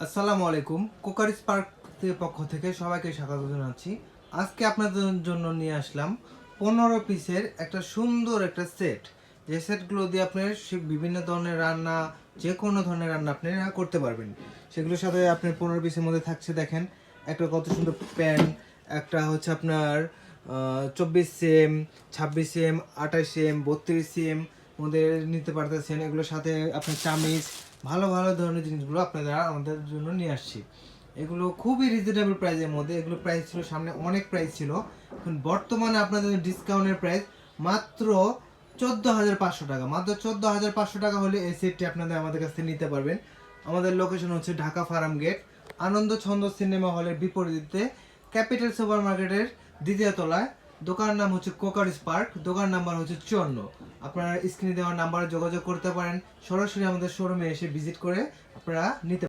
আসসালামু আলাইকুম। Crockery spark পক্ষ থেকে সবাইকে স্বাগত জানাচ্ছি। আজকে আপনাদের জন্য নিয়ে আসলাম 15 পিসের একটা সুন্দর একটা সেট। যে সেটগুলো দিয়ে আপনার বিভিন্ন ধরনের রান্না, যে কোনো ধরনের রান্না আপনারা করতে পারবেন। সেগুলোর সাথে আপনার 15 পিসের মধ্যে থাকছে দেখেন একটা কত সুন্দর প্যান, একটা হচ্ছে আপনার 24 সিএম, 26 সিএম, 28 সিএম, 32 সিএম মধ্যে নিতে পারতেছেন। এগুলোর সাথে আপনার চামিচ, ভালো ভালো ধরনের জিনিসগুলো আপনারা আমাদের জন্য নিয়ে আসছি। এগুলো খুবই রিজনেবল প্রাইসের মধ্যে। এগুলো প্রাইস ছিল সামনে অনেক প্রাইস ছিল, এখন বর্তমানে আপনাদের ডিসকাউন্টের প্রাইস মাত্র 14,500 টাকা। মাত্র 14,500 টাকা হলে এই সেটটি আপনাদের আমাদের কাছ থেকে নিতে পারবেন। আমাদের লোকেশন হচ্ছে ঢাকা ফার্ম গেট, আনন্দ ছন্দ সিনেমা হলের বিপরীতে ক্যাপিটাল সুপার মার্কেটের দ্বিতীয় তলায়। দোকানের নাম হচ্ছে কোকার স্পার্ক, দোকান নাম্বার হচ্ছে 54। আপনারা স্ক্রিনে দেওয়া নাম্বারে যোগাযোগ করতে পারেন, সরাসরি আমাদের শোরুমে এসে ভিজিট করে আপনারা নিতে